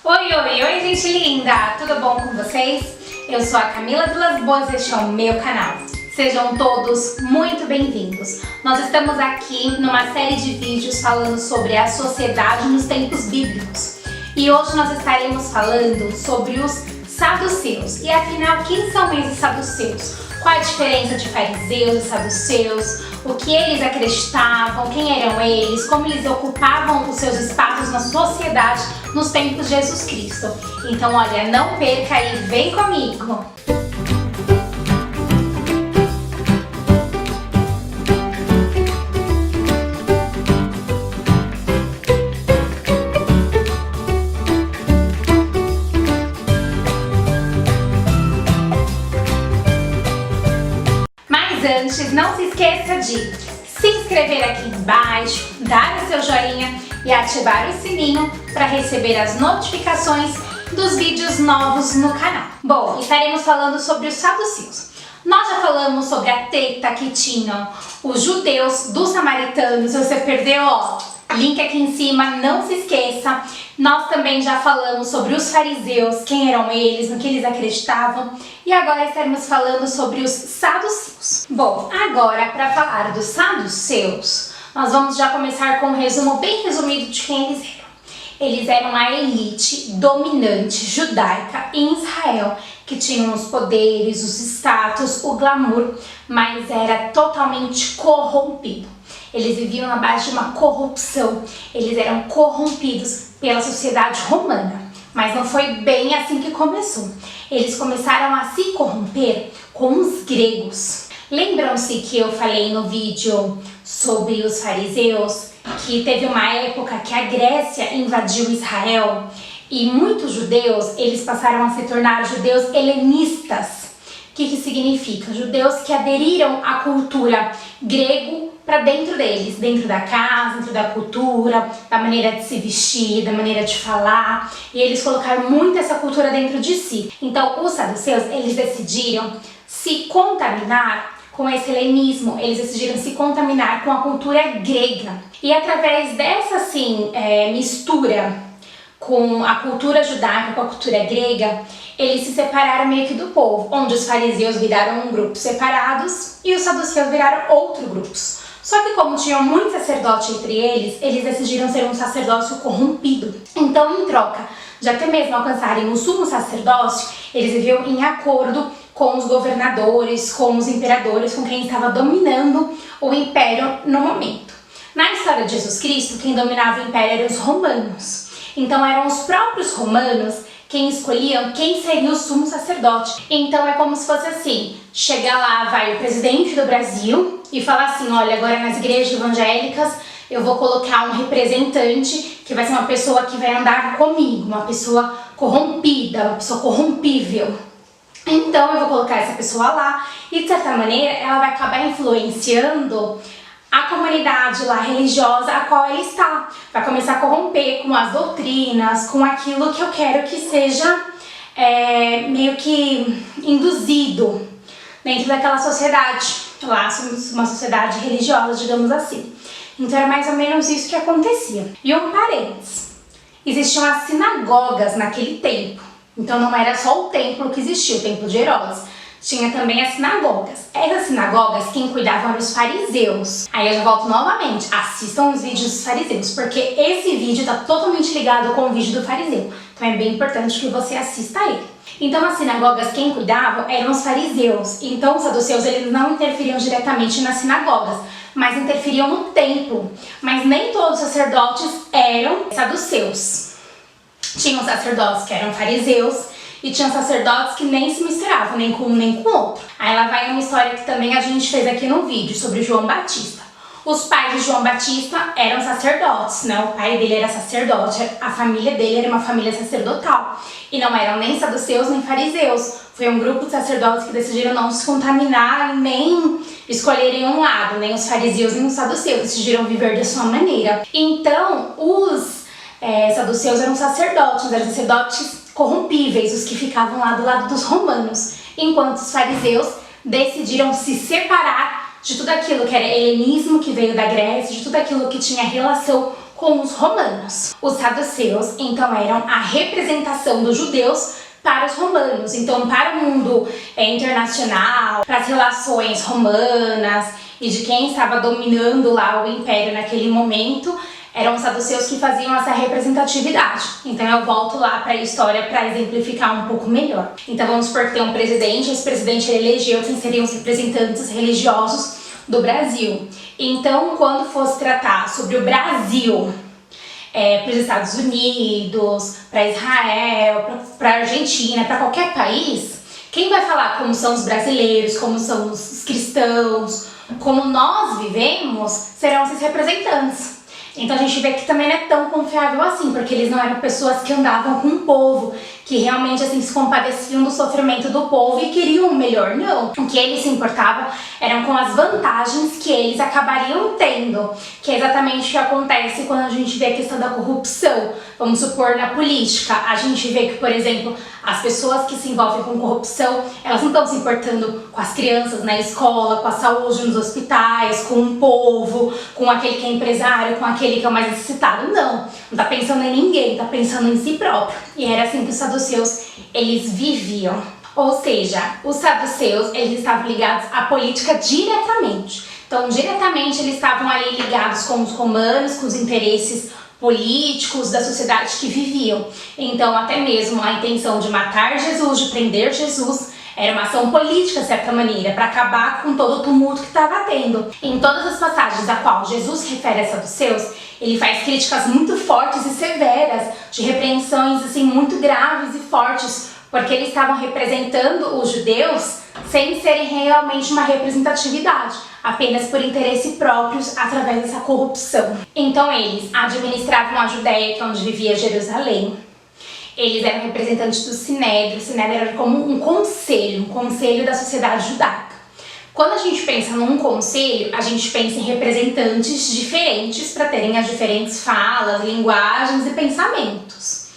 Oi, oi, oi, gente linda! Tudo bom com vocês? Eu sou a Camila Vilas Boas e este é o meu canal. Sejam todos muito bem-vindos. Nós estamos aqui numa série de vídeos falando sobre a sociedade nos tempos bíblicos. E hoje nós estaremos falando sobre os saduceus. E afinal, quem são esses saduceus? Qual a diferença de fariseus e saduceus? O que eles acreditavam? Quem eram eles? Como eles ocupavam os seus espaços na sociedade nos tempos de Jesus Cristo? Então, olha, não perca e vem comigo! Antes, não se esqueça de se inscrever aqui embaixo, dar o seu joinha e ativar o sininho para receber as notificações dos vídeos novos no canal. Bom, estaremos falando sobre os saduceus. Nós já falamos sobre a treta que tinham os judeus dos samaritanos. Se você perdeu, ó, link aqui em cima, não se esqueça. Nós também já falamos sobre os fariseus, quem eram eles, no que eles acreditavam. E agora estaremos falando sobre os saduceus. Bom, agora para falar dos saduceus, nós vamos já começar com um resumo bem resumido de quem eles eram. Eles eram a elite dominante judaica em Israel, que tinham os poderes, os status, o glamour, mas era totalmente corrompido. Eles viviam na base de uma corrupção, eles eram corrompidos pela sociedade romana. Mas não foi bem assim que começou. Eles começaram a se corromper com os gregos. Lembram-se que eu falei no vídeo sobre os fariseus, que teve uma época que a Grécia invadiu Israel e muitos judeus, eles passaram a se tornar judeus helenistas. O que significa? Judeus que aderiram à cultura grego para dentro deles, dentro da casa, dentro da cultura, da maneira de se vestir, da maneira de falar, e eles colocaram muito essa cultura dentro de si. Então, os saduceus, eles decidiram se contaminar com esse helenismo, eles decidiram se contaminar com a cultura grega. E através dessa, assim, mistura com a cultura judaica, com a cultura grega, eles se separaram meio que do povo, onde os fariseus viraram um grupo separados e os saduceus viraram outro grupos. Só que como tinham muito sacerdote entre eles, eles decidiram ser um sacerdócio corrompido. Então, em troca de até mesmo alcançarem o sumo sacerdócio, eles viviam em acordo com os governadores, com os imperadores, com quem estava dominando o império no momento. Na história de Jesus Cristo, quem dominava o império eram os romanos. Então eram os próprios romanos quem escolhiam quem seria o sumo sacerdote. Então é como se fosse assim, chega lá, vai o presidente do Brasil e fala assim, olha, agora nas igrejas evangélicas eu vou colocar um representante que vai ser uma pessoa que vai andar comigo, uma pessoa corrompida, uma pessoa corrompível. Então eu vou colocar essa pessoa lá e de certa maneira ela vai acabar influenciando a comunidade lá religiosa a qual ele está. Vai começar a corromper com as doutrinas, com aquilo que eu quero que seja meio que induzido dentro daquela sociedade. Lá somos uma sociedade religiosa, digamos assim. Então era mais ou menos isso que acontecia. E um parênteses, existiam as sinagogas naquele tempo. Então não era só o templo que existia, o templo de Herodes. Tinha também as sinagogas. Essas sinagogas, quem cuidava eram os fariseus. Aí eu já volto novamente, assistam os vídeos dos fariseus, porque esse vídeo está totalmente ligado com o vídeo do fariseu. Então é bem importante que você assista a ele. Então as sinagogas, quem cuidava eram os fariseus. Então os saduceus, eles não interferiam diretamente nas sinagogas, mas interferiam no templo. Mas nem todos os sacerdotes eram saduceus. Tinham sacerdotes que eram fariseus, e tinha sacerdotes que nem se misturavam, nem com um nem com o outro. Aí lá vai uma história que também a gente fez aqui no vídeo, sobre João Batista. Os pais de João Batista eram sacerdotes, né? O pai dele era sacerdote, a família dele era uma família sacerdotal. E não eram nem saduceus nem fariseus. Foi um grupo de sacerdotes que decidiram não se contaminar e nem escolherem um lado, nem os fariseus nem os saduceus, decidiram viver da sua maneira. Então, os saduceus eram sacerdotes corrompíveis, os que ficavam lá do lado dos romanos, enquanto os fariseus decidiram se separar de tudo aquilo que era helenismo, que veio da Grécia, de tudo aquilo que tinha relação com os romanos. Os saduceus, então, eram a representação dos judeus para os romanos. Então, para o mundo internacional, para as relações romanas e de quem estava dominando lá o império naquele momento, eram os saduceus que faziam essa representatividade. Então eu volto lá para a história para exemplificar um pouco melhor. Então vamos supor que tem um presidente, esse presidente ele elegeu quem seriam os representantes religiosos do Brasil. Então quando fosse tratar sobre o Brasil, para os Estados Unidos, para Israel, para a Argentina, para qualquer país, quem vai falar como são os brasileiros, como são os cristãos, como nós vivemos, serão esses representantes. Então a gente vê que também não é tão confiável assim, porque eles não eram pessoas que andavam com o povo, que realmente assim se compadeciam do sofrimento do povo e queriam o melhor, não. O que eles se importavam eram com as vantagens que eles acabariam tendo, que é exatamente o que acontece quando a gente vê a questão da corrupção. Vamos supor, na política, a gente vê que, por exemplo, as pessoas que se envolvem com corrupção, elas não estão se importando com as crianças na escola, com a saúde nos hospitais, com o povo, com aquele que é empresário, com aquele que é o mais necessitado. Não tá pensando em ninguém, tá pensando em si próprio. E era assim que os saduceus, eles viviam. Ou seja, os saduceus, eles estavam ligados à política diretamente. Então, diretamente, eles estavam ali ligados com os romanos, com os interesses políticos da sociedade que viviam. Então, até mesmo a intenção de matar Jesus, de prender Jesus, era uma ação política, de certa maneira, para acabar com todo o tumulto que estava tendo. Em todas as passagens a qual Jesus refere a saduceus, ele faz críticas muito fortes e severas, de repreensões assim, muito graves e fortes, porque eles estavam representando os judeus sem serem realmente uma representatividade, apenas por interesses próprios através dessa corrupção. Então eles administravam a Judéia, que é onde vivia Jerusalém. Eles eram representantes do Sinédrio. O Sinédrio era como um conselho da sociedade judaica. Quando a gente pensa num conselho, a gente pensa em representantes diferentes para terem as diferentes falas, linguagens e pensamentos.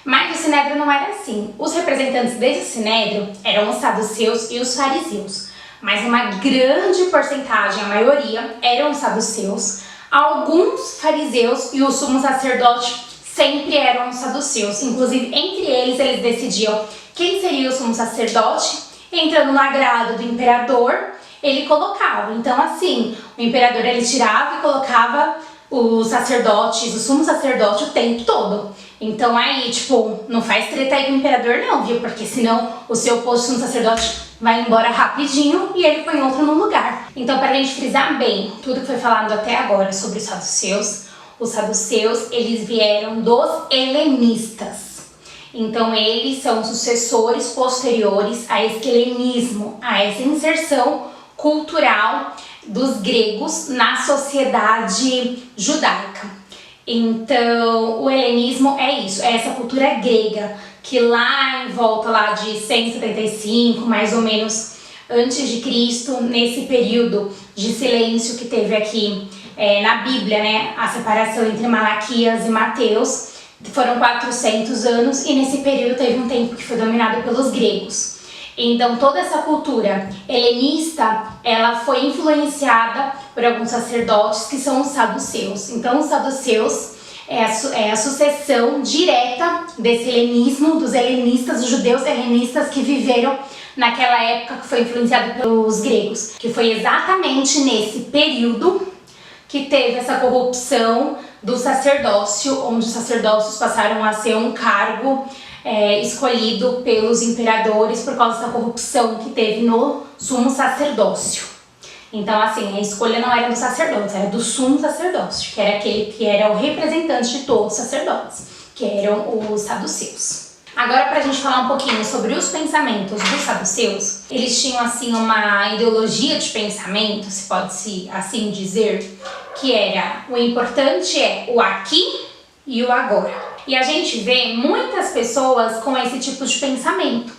Mas o Sinédrio não era assim. Os representantes desse Sinédrio eram os saduceus e os fariseus. Mas uma grande porcentagem, a maioria, eram os saduceus. Alguns fariseus e o sumo sacerdote sempre eram os saduceus. Inclusive, entre eles decidiam quem seria o sumo sacerdote. Entrando no agrado do imperador, ele colocava. Então, assim, o imperador ele tirava e colocava os sacerdotes, o sumo sacerdote o tempo todo. Então aí, tipo, não faz treta aí com o imperador não, viu? Porque senão o seu posto de sumo sacerdote vai embora rapidinho e ele põe outro no lugar. Então, para a gente frisar bem tudo que foi falado até agora sobre os saduceus, eles vieram dos helenistas. Então, eles são sucessores posteriores a esse helenismo, a essa inserção cultural dos gregos na sociedade judaica. Então, o helenismo é isso, é essa cultura grega, que lá em volta lá de 175, mais ou menos, antes de Cristo, nesse período de silêncio que teve aqui na Bíblia, né, a separação entre Malaquias e Mateus, foram 400 anos, e nesse período teve um tempo que foi dominado pelos gregos. Então, toda essa cultura helenista, ela foi influenciada por alguns sacerdotes que são os saduceus. Então, os saduceus é a sucessão direta desse helenismo, dos helenistas, dos judeus helenistas que viveram naquela época que foi influenciado pelos gregos. Que foi exatamente nesse período que teve essa corrupção do sacerdócio, onde os sacerdócios passaram a ser um cargo escolhido pelos imperadores por causa da corrupção que teve no sumo sacerdócio. Então, assim, a escolha não era do sacerdote, era do sumo sacerdócio, que era aquele que era o representante de todos os sacerdotes, que eram os saduceus. Agora, pra gente falar um pouquinho sobre os pensamentos dos saduceus, eles tinham, assim, uma ideologia de pensamento, se pode assim dizer, que era: o importante é o aqui e o agora. E a gente vê muitas pessoas com esse tipo de pensamento.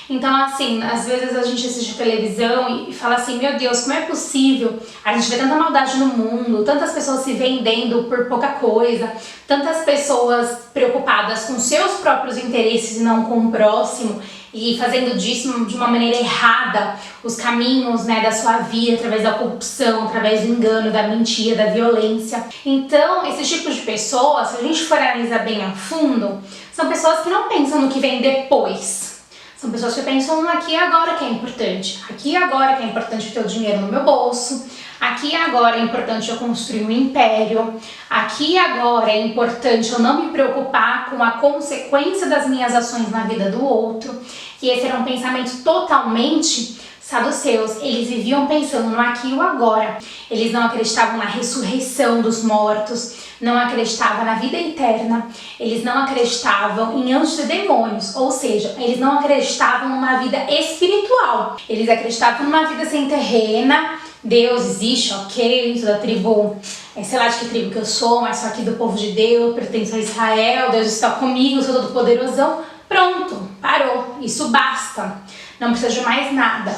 Então, assim, às vezes a gente assiste televisão e fala assim: meu Deus, como é possível? A gente vê tanta maldade no mundo, tantas pessoas se vendendo por pouca coisa, tantas pessoas preocupadas com seus próprios interesses e não com o próximo. e fazendo disso de uma maneira errada os caminhos, né, da sua vida, através da corrupção, através do engano, da mentira, da violência. Então, esses tipos de pessoas, se a gente for analisar bem a fundo, são pessoas que não pensam no que vem depois. São pessoas que pensam no aqui e agora que é importante. Aqui e agora que é importante ter o dinheiro no meu bolso. Aqui e agora é importante eu construir um império. Aqui e agora é importante eu não me preocupar com a consequência das minhas ações na vida do outro. E esse era um pensamento totalmente saduceus. Eles viviam pensando no aqui e o agora. Eles não acreditavam na ressurreição dos mortos, não acreditavam na vida eterna, eles não acreditavam em anjos e demônios, ou seja, eles não acreditavam numa vida espiritual. Eles acreditavam numa vida sem terrena. Deus existe, ok, sou da tribo, sei lá de que tribo que eu sou, mas sou aqui do povo de Deus, pertenço a Israel, Deus está comigo, sou todo poderosão. Pronto, parou, isso basta, não precisa de mais nada.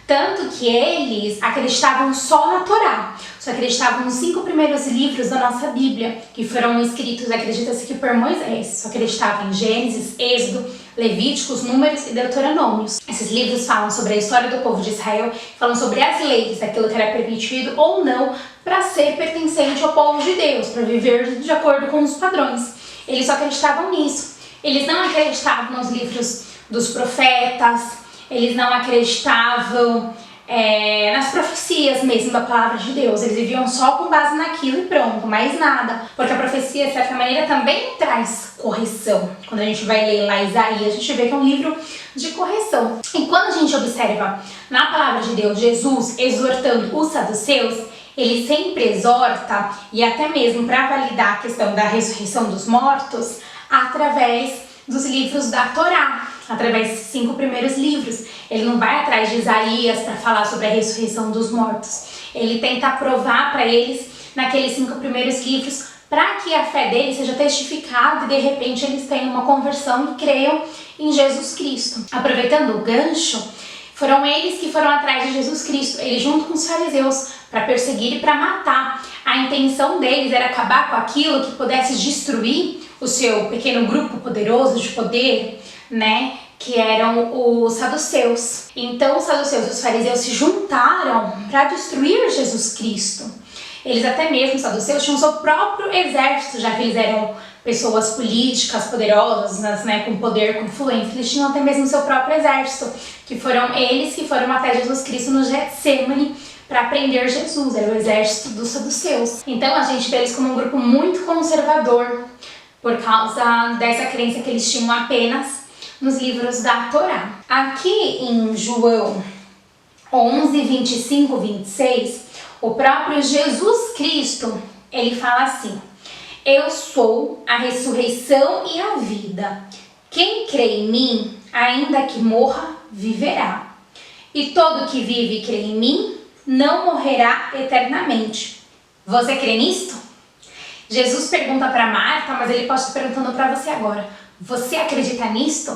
Tanto que eles acreditavam só na Torá, só acreditavam nos 5 primeiros livros da nossa Bíblia, que foram escritos, acredita-se que por Moisés, só acreditavam em Gênesis, Êxodo, Levíticos, Números e Deuteronômios. Esses livros falam sobre a história do povo de Israel, falam sobre as leis, daquilo que era permitido ou não para ser pertencente ao povo de Deus, para viver de acordo com os padrões. Eles só acreditavam nisso. Eles não acreditavam nos livros dos profetas, eles não acreditavam nas profecias mesmo da palavra de Deus. Eles viviam só com base naquilo e pronto, mais nada. Porque a profecia, de certa maneira, também traz correção. Quando a gente vai ler lá Isaías, a gente vê que é um livro de correção. E quando a gente observa na palavra de Deus Jesus exortando os saduceus, ele sempre exorta, e até mesmo para validar a questão da ressurreição dos mortos, através dos livros da Torá, através desses 5 primeiros livros. Ele não vai atrás de Isaías para falar sobre a ressurreição dos mortos. Ele tenta provar para eles naqueles 5 primeiros livros para que a fé deles seja testificada e de repente eles tenham uma conversão e creiam em Jesus Cristo. Aproveitando o gancho, foram eles que foram atrás de Jesus Cristo, eles junto com os fariseus, para perseguir e para matar. A intenção deles era acabar com aquilo que pudesse destruir o seu pequeno grupo poderoso de poder, né, que eram os saduceus. Então os saduceus e os fariseus se juntaram para destruir Jesus Cristo. Eles até mesmo, os saduceus, tinham seu próprio exército, já que eles eram pessoas políticas poderosas, né, com poder, com influência. Eles tinham até mesmo seu próprio exército, que foram eles que foram até Jesus Cristo no Getsemane para prender Jesus. Era o exército dos saduceus. Então a gente vê eles como um grupo muito conservador, por causa dessa crença que eles tinham apenas nos livros da Torá. Aqui em João 11, 25, 26, o próprio Jesus Cristo, ele fala assim: eu sou a ressurreição e a vida. Quem crê em mim, ainda que morra, viverá. E todo que vive e crê em mim, não morrerá eternamente. Você crê nisto? Jesus pergunta para Marta, mas ele pode estar perguntando para você agora. Você acredita nisto?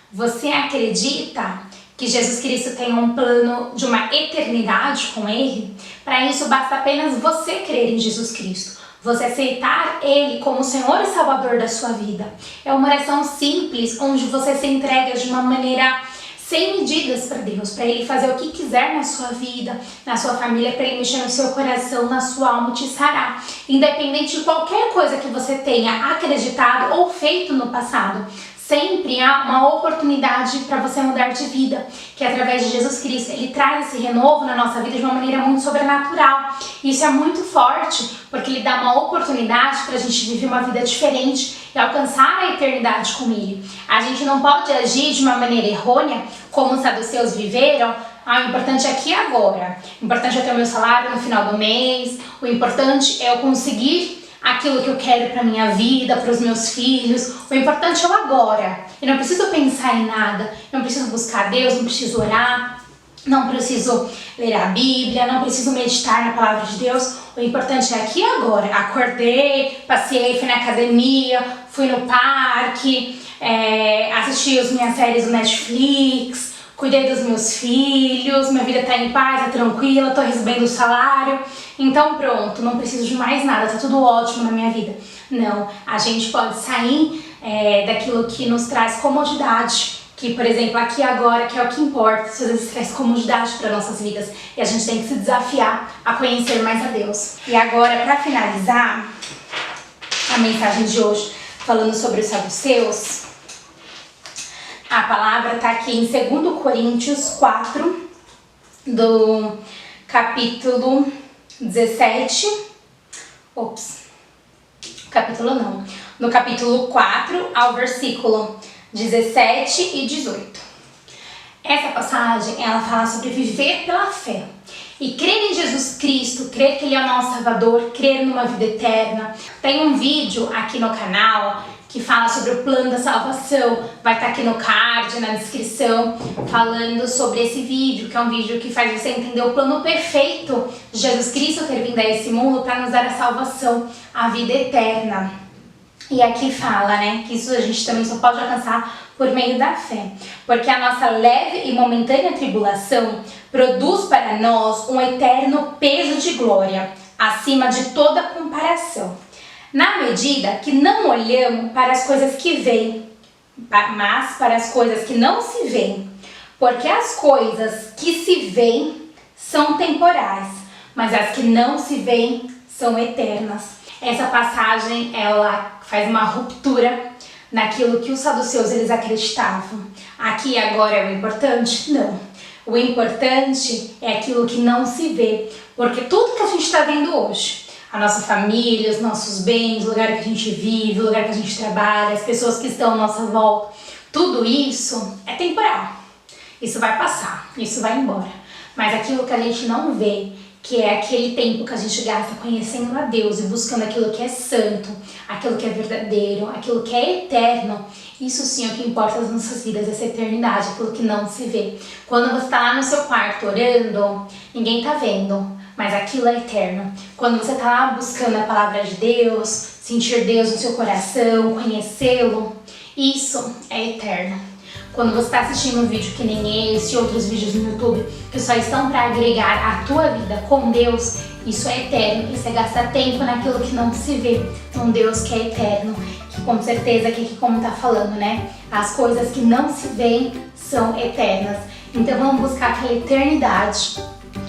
Você acredita que Jesus Cristo tem um plano de uma eternidade com Ele? Para isso basta apenas você crer em Jesus Cristo. Você aceitar Ele como Senhor e Salvador da sua vida. É uma oração simples, onde você se entrega de uma maneira sem medidas para Deus, para Ele fazer o que quiser na sua vida, na sua família, para Ele mexer no seu coração, na sua alma e te sarar. Independente de qualquer coisa que você tenha acreditado ou feito no passado, sempre há uma oportunidade para você mudar de vida, que através de Jesus Cristo, Ele traz esse renovo na nossa vida de uma maneira muito sobrenatural. Isso é muito forte, porque Ele dá uma oportunidade para a gente viver uma vida diferente e alcançar a eternidade com Ele. A gente não pode agir de uma maneira errônea, como os saduceus viveram. O importante é aqui e agora. O importante é ter o meu salário no final do mês. O importante é eu conseguir aquilo que eu quero para minha vida, para os meus filhos. O importante é o agora. Eu não preciso pensar em nada, não preciso buscar Deus, não preciso orar, não preciso ler a Bíblia, não preciso meditar na palavra de Deus. O importante é aqui e agora. Acordei, passei, fui na academia, fui no parque, assisti as minhas séries do Netflix, cuidei dos meus filhos, minha vida tá em paz, tá tranquila, tô recebendo o salário. Então pronto, não preciso de mais nada, tá tudo ótimo na minha vida. Não, a gente pode sair daquilo que nos traz comodidade, que que, por exemplo, aqui e agora, que é o que importa, isso às vezes traz comodidade para nossas vidas e a gente tem que se desafiar a conhecer mais a Deus. E agora, para finalizar a mensagem de hoje, falando sobre os saduceus, a palavra está aqui em 2 Coríntios 4, do capítulo 17, no capítulo 4 ao versículo 17 e 18. Essa passagem, ela fala sobre viver pela fé e crer em Jesus Cristo, crer que Ele é o nosso Salvador, crer numa vida eterna. Tem um vídeo aqui no canal que fala sobre o plano da salvação, vai estar aqui no card, na descrição, falando sobre esse vídeo, que é um vídeo que faz você entender o plano perfeito de Jesus Cristo ter vindo a esse mundo para nos dar a salvação, a vida eterna. E aqui fala, né, que isso a gente também só pode alcançar por meio da fé, porque a nossa leve e momentânea tribulação produz para nós um eterno peso de glória, acima de toda comparação, na medida que não olhamos para as coisas que vêm, mas para as coisas que não se veem, porque as coisas que se veem são temporais, mas as que não se veem são eternas. Essa passagem, ela faz uma ruptura naquilo que os saduceus eles acreditavam. Aqui e agora é o importante? Não. O importante é aquilo que não se vê, porque tudo que a gente está vendo hoje, a nossa família, os nossos bens, o lugar que a gente vive, o lugar que a gente trabalha, as pessoas que estão à nossa volta, tudo isso é temporal. Isso vai passar, isso vai embora. Mas aquilo que a gente não vê, que é aquele tempo que a gente gasta conhecendo a Deus e buscando aquilo que é santo, aquilo que é verdadeiro, aquilo que é eterno, isso sim é o que importa nas nossas vidas, essa eternidade, aquilo que não se vê. Quando você está lá no seu quarto orando, ninguém está vendo, mas aquilo é eterno. Quando você está lá buscando a palavra de Deus, sentir Deus no seu coração, conhecê-lo, isso é eterno. Quando você está assistindo um vídeo que nem esse, outros vídeos no YouTube, que só estão para agregar a tua vida com Deus, isso é eterno. E você gasta tempo naquilo que não se vê, num Deus que é eterno, que com certeza aqui como tá falando, né? As coisas que não se veem são eternas. Então vamos buscar aquela eternidade,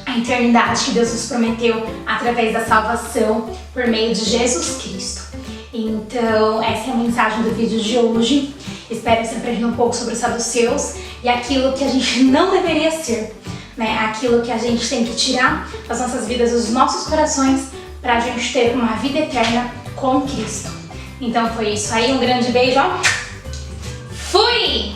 a eternidade que Deus nos prometeu através da salvação por meio de Jesus Cristo. Então essa é a mensagem do vídeo de hoje. Espero que você aprenda um pouco sobre os saduceus e aquilo que a gente não deveria ser, né? Aquilo que a gente tem que tirar das nossas vidas, dos nossos corações, para a gente ter uma vida eterna com Cristo. Então foi isso aí, um grande beijo, ó. Fui!